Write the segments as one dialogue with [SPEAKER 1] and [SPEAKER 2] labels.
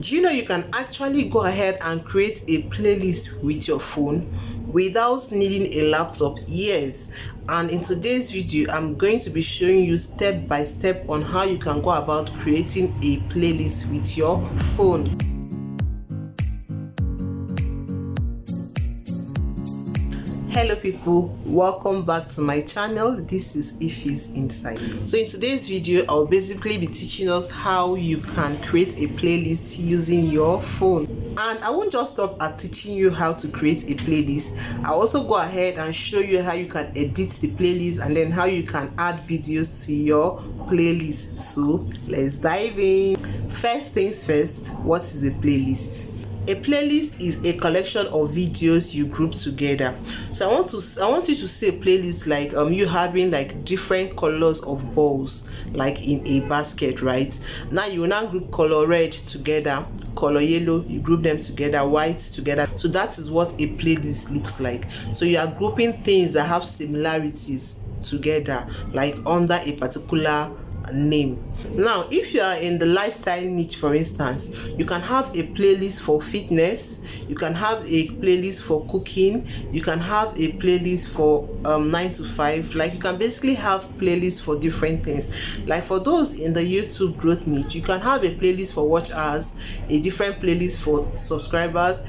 [SPEAKER 1] Do you know you can actually go ahead and create a playlist with your phone without needing a laptop? Yes. And in today's video, I'm going to be showing you step by step on how you can go about creating a playlist with your phone. Hello people, welcome back to my channel. This is Ify's Insight. So in today's video, I'll basically be teaching us how you can create a playlist using your phone. And I won't just stop at teaching you how to create a playlist. I'll also go ahead and show you how you can edit the playlist and then how you can add videos to your playlist. So let's dive in. First things first, what is a playlist? A playlist is a collection of videos you group together. So I want you to see a playlist like you having like different colors of balls like in a basket, right? Now you will now group color red together, color yellow, you group them together, white together. So that is what a playlist looks like. So you are grouping things that have similarities together, like under a particular name. Now if you are in the lifestyle niche, for instance, you can have a playlist for fitness, you can have a playlist for cooking, you can have a playlist for 9 to 5. Like you can basically have playlists for different things. Like for those in the YouTube growth niche, you can have a playlist for watch hours, a different playlist for subscribers,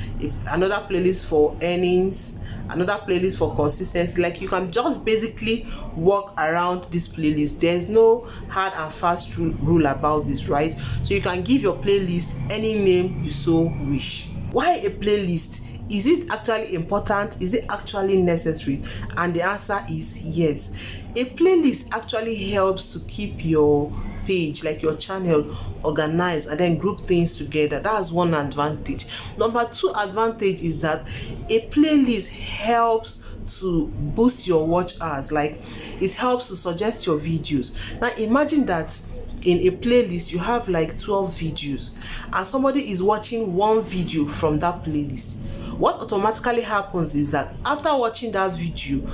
[SPEAKER 1] another playlist for earnings, another playlist for consistency. Like you can just basically work around this playlist. There's no hard and fast rule about this, right? So you can give your playlist any name you so wish. Why a playlist? Is it actually important? Is it actually necessary? And the answer is yes. A playlist actually helps to keep your page, like your channel, organized and then group things together. That's one advantage. Number two advantage is that a playlist helps to boost your watch hours. Like it helps to suggest your videos. Now imagine that in a playlist you have like 12 videos and somebody is watching one video from that playlist. What automatically happens is that after watching that video,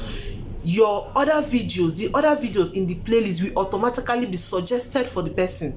[SPEAKER 1] your other videos, the other videos in the playlist will automatically be suggested for the person.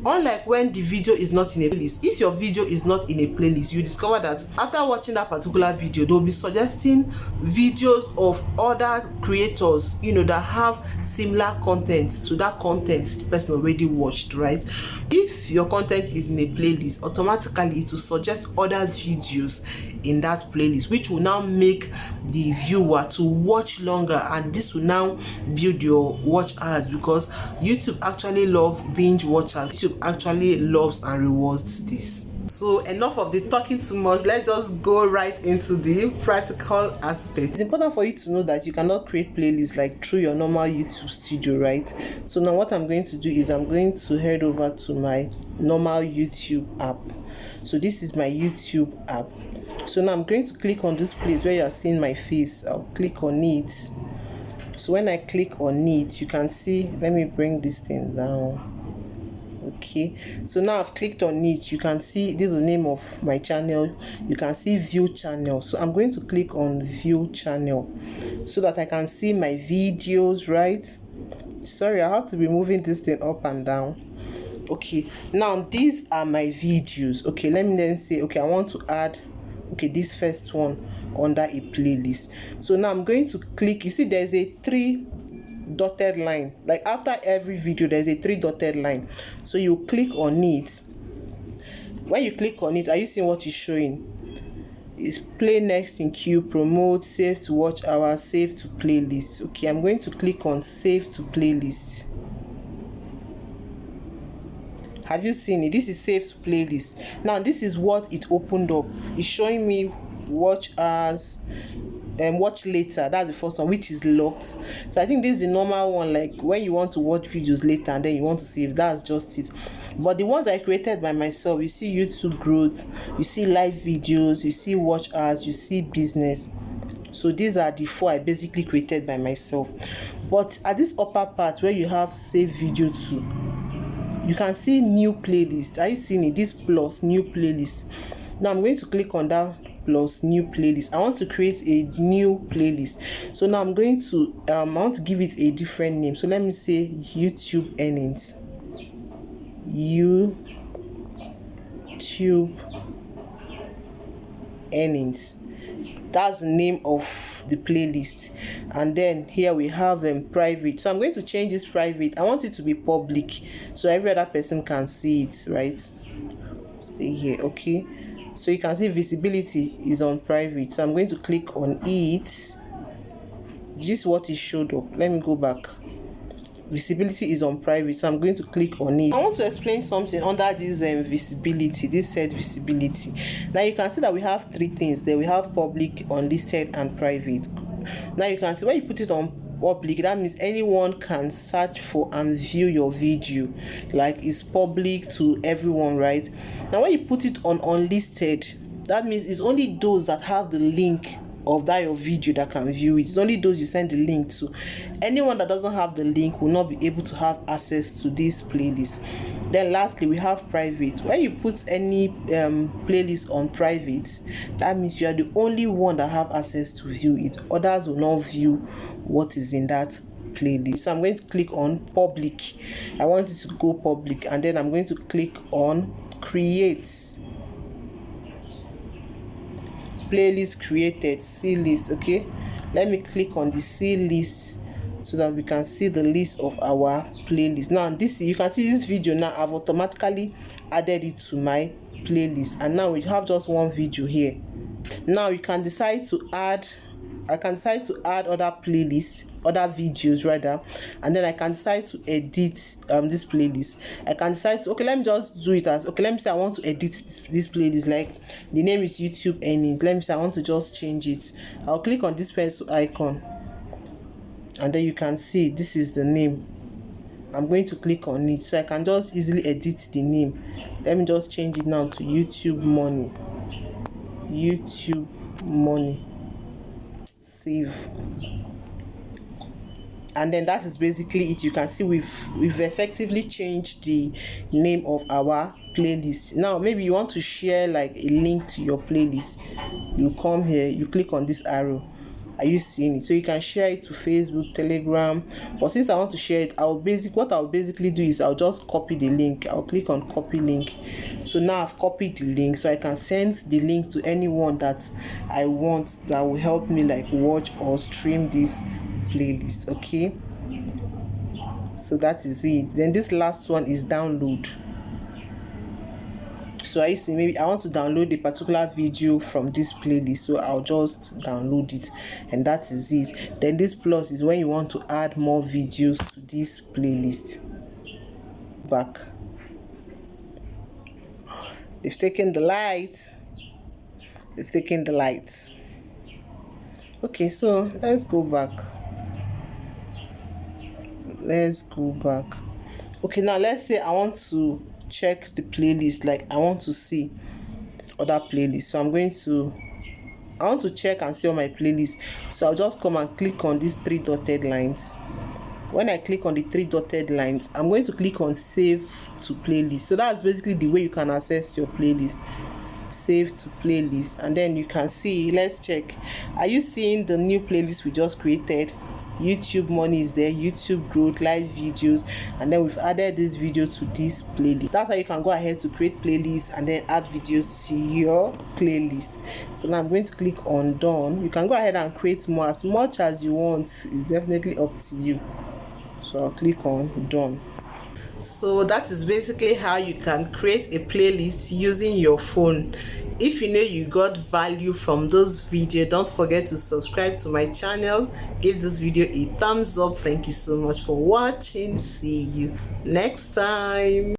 [SPEAKER 1] Unlike when the video is not in a playlist. If your video is not in a playlist, you discover that after watching that particular video, they'll be suggesting videos of other creators, that have similar content to that content the person already watched, right? If your content is in a playlist, automatically it will suggest other videos in that playlist, which will now make the viewer to watch longer, and this will now build your watch hours, because YouTube actually loves binge watchers. YouTube actually loves and rewards this. So enough of the talking too much. Let's just go right into the practical aspect. It's important for you to know that you cannot create playlists like through your normal YouTube studio, right? So now what I'm going to do is I'm going to head over to my normal YouTube app. So this is my YouTube app. So now I'm going to click on this place where you are seeing my face. I'll click on it. So when I click on it, you can see, let me bring this thing down. Okay, so now I've clicked on it. You can see this is the name of my channel. You can see view channel. So I'm going to click on view channel so that I can see my videos, right? Sorry, I have to be moving this thing up and down. Okay, now these are my videos. Okay, let me then say, okay, I want to add, okay, this first one under a playlist. So now I'm going to click. You see there's a 3 dotted line. Like after every video there's a 3 dotted line. So you click on it. When you click on it, are you seeing what is showing? It's play next in queue, promote, save to watch hours, save to playlist. Okay, I'm going to click on save to playlist. Have you seen it? This is save to playlist. Now this is what it opened up. It's showing me watch hours and watch later. That's the first one, which is locked. So I think this is the normal one, like when you want to watch videos later and then you want to save. That's just it. But the ones I created by myself, you see YouTube growth, you see live videos, you see watch hours, you see business. So these are the 4 I basically created by myself. But at this upper part where you have save video to, you can see new playlist. Are you seeing it? This plus new playlist. Now I'm going to click on that plus new playlist. I want to create a new playlist. So now I'm going to I want to give it a different name. So let me say YouTube earnings. YouTube earnings. That's the name of the playlist. And then here we have private. So I'm going to change this private. I want it to be public so every other person can see it, right? Stay here. Okay, so you can see visibility is on private, so I'm going to click on it. This is what it showed up. Let me go back. Visibility is on private, so I'm going to click on it. I want to explain something under this visibility, this set visibility. Now you can see that we have three things there. We have public, unlisted, and private. Now you can see when you put it on public, that means anyone can search for and view your video, like it's public to everyone, right? Now when you put it on unlisted, that means it's only those that have the link of that your video that can view it. It's only those you send the link to. Anyone that doesn't have the link will not be able to have access to this playlist. Then lastly, we have private. When you put any playlist on private, that means you are the only one that have access to view it. Others will not view what is in that playlist. So I'm going to click on public. I want it to go public, and then I'm going to click on create. Playlist created, see list. Okay, let me click on the see list so that we can see the list of our playlist. Now this, you can see this video now I've automatically added it to my playlist, and now we have just one video here. Now you can decide to add, I can decide to add other playlists, other videos rather, and then I can decide to edit this playlist. I can decide to, okay, let me just do it as, okay, let me say I want to edit this playlist, like the name is YouTube earnings. Let me say I want to just change it. I'll click on this pencil icon, and then you can see this is the name. I'm going to click on it so I can just easily edit the name. Let me just change it now to YouTube money. YouTube money. Save. And then that is basically it. You can see we've effectively changed the name of our playlist. Now maybe you want to share like a link to your playlist. You come here, you click on this arrow. Are you seeing it? So you can share it to Facebook, Telegram. But since I want to share it, what I'll basically do is I'll just copy the link. I'll click on copy link. So now I've copied the link, so I can send the link to anyone that I want that will help me like watch or stream this playlist. Okay, so that is it. Then this last one is download. So I see, maybe I want to download a particular video from this playlist, so I'll just download it, and that is it. Then this plus is when you want to add more videos to this playlist. Back. They've taken the light. They've taken the light. Okay, so let's go back. Let's go back. Okay, now let's say I want to check the playlist, like I want to see other playlists. So I want to check and see all my playlists. So I'll just come and click on these three dotted lines. When I click on the three dotted lines, I'm going to click on save to playlist. So that's basically the way you can access your playlist. Save to playlist, and then you can see, let's check, are you seeing the new playlist we just created? YouTube money is there, YouTube growth, live videos, and then we've added this video to this playlist. That's how you can go ahead to create playlists and then add videos to your playlist. So now I'm going to click on done. You can go ahead and create more, as much as you want. It's definitely up to you. So I'll click on done. So that is basically how you can create a playlist using your phone. If you know you got value from this video, don't forget to subscribe to my channel. Give this video a thumbs up. Thank you so much for watching. See you next time.